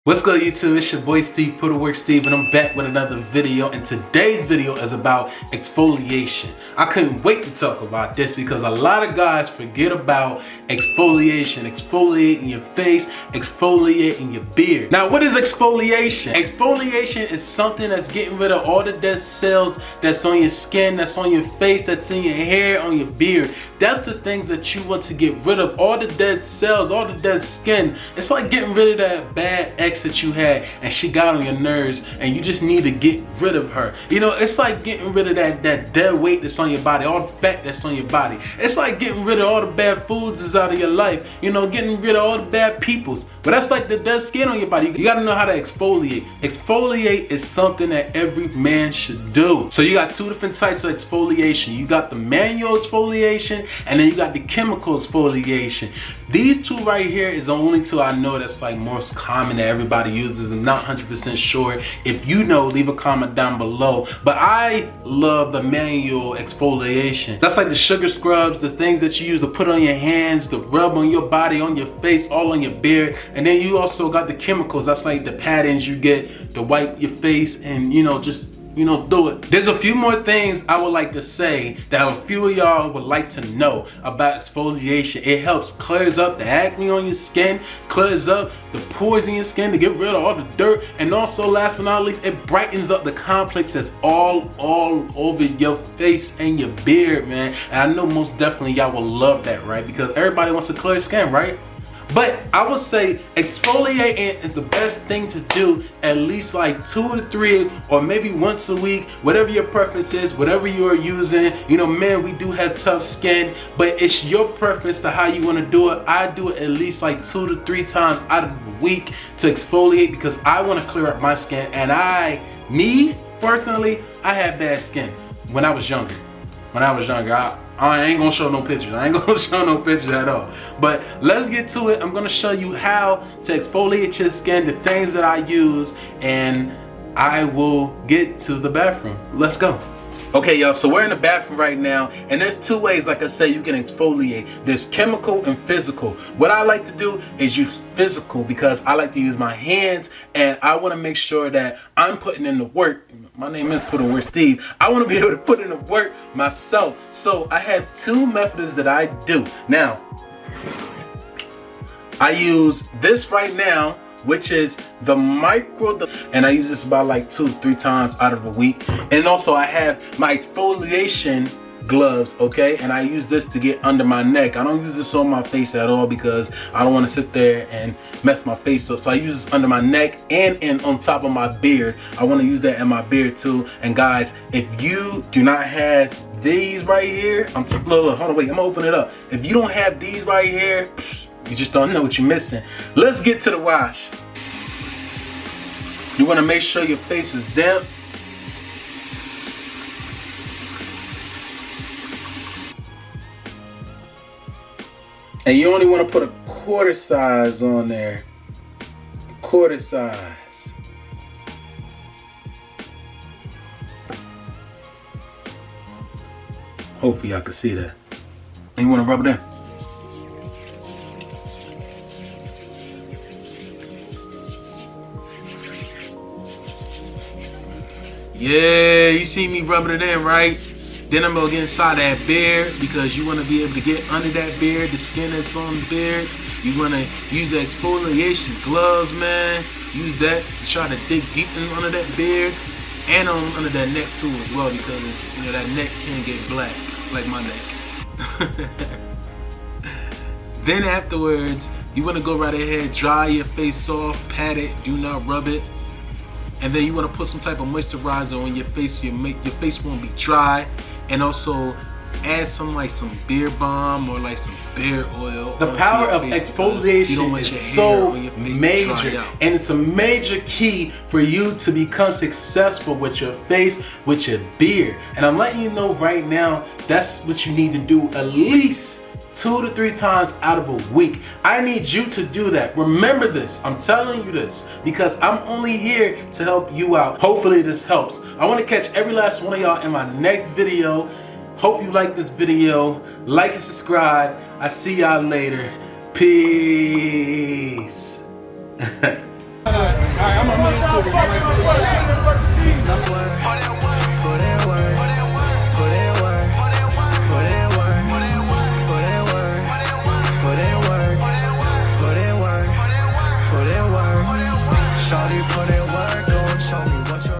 What's good, YouTube? It's your boy Steve, Putnwork Steve, and I'm back with another video. And today's video is about exfoliation. I couldn't wait to talk about this because a lot of guys forget about exfoliation. Exfoliating your face, exfoliating your beard. Now, what is exfoliation? Exfoliation is something that's getting rid of all the dead cells that's on your skin, that's on your face, that's in your hair, on your beard. That's the things that you want to get rid of. All the dead cells, all the dead skin. It's like getting rid of that bad ex that you had and she got on your nerves and you just need to get rid of her. You know, it's like getting rid of that dead weight that's on your body, all the fat that's on your body. It's like getting rid of all the bad foods that's out of your life. You know, getting rid of all the bad peoples. But that's like the dead skin on your body. You gotta know how to exfoliate. Exfoliate is something that every man should do. So you got two different types of exfoliation. You got the manual exfoliation and then you got the chemical exfoliation. These two right here is the only two I know that's like most common that everybody uses. I'm not 100% sure. If you know, leave a comment down below. But I love the manual exfoliation. That's like the sugar scrubs, the things that you use to put on your hands, to rub on your body, on your face, all on your beard. And then you also got the chemicals. That's like the patterns you get to wipe your face and, you know, just, you know, do it. There's a few more things I would like to say that a few of y'all would like to know about exfoliation. It helps clears up the acne on your skin, clears up the pores in your skin to get rid of all the dirt, and also last but not least, it brightens up the complex that's all over your face and your beard, man. And I know most definitely y'all will love that, right? Because everybody wants a clear skin, right? But I would say exfoliating is the best thing to do at least like 2 to 3 or maybe once a week, whatever your preference is, whatever you are using. You know, man, we do have tough skin, but it's your preference to how you want to do it. I do it at least like 2 to 3 times out of the week to exfoliate because I want to clear up my skin. And me personally, I had bad skin when I was younger. I ain't gonna show no pictures. I ain't gonna show no pictures at all. But let's get to it. I'm gonna show you how to exfoliate your skin, the things that I use, and I will get to the bathroom. Let's go. Okay, y'all, so we're in the bathroom right now, and there's two ways, like I said, you can exfoliate. There's chemical and physical. What I like to do is use physical because I like to use my hands, and I want to make sure that I'm putting in the work. My name is Putnwork Steve. I want to be able to put in the work myself. So I have two methods that I do. Now, I use this right now, which is the micro, and I use this about like 2 to 3 times out of a week. And also I have my exfoliation gloves, okay, and I use this to get under my neck. I don't use this on my face at all because I don't want to sit there and mess my face up. So I use this under my neck and on top of my beard. I want to use that in my beard too. And guys, if you do not have these right here, look, hold on, wait, I'm gonna open it up. If you don't have these right here, you just don't know what you're missing. Let's get to the wash. You want to make sure your face is damp. And you only want to put a quarter size on there. Quarter size. Hopefully y'all can see that. And you want to rub it in. Yeah, you see me rubbing it in, right? Then I'm gonna get inside that beard because you wanna be able to get under that beard, the skin that's on the beard. You wanna use the exfoliation gloves, man. Use that to try to dig deep in under that beard and under that neck too as well because, you know, that neck can get black, like my neck. Then afterwards, you wanna go right ahead, dry your face off, pat it, do not rub it. And then you want to put some type of moisturizer on your face so your face won't be dry. And also add some beard balm or like some beard oil. The power of exfoliation is so major, and it's a major key for you to become successful with your face, with your beard. And I'm letting you know right now, that's what you need to do at least 2 to 3 times out of a week. I need you to do that. Remember this. I'm telling you this because I'm only here to help you out. Hopefully this helps. I want to catch every last one of y'all in my next video. Hope you like this video. Like and subscribe. I see y'all later. Peace. Alright, I'm gonna move to the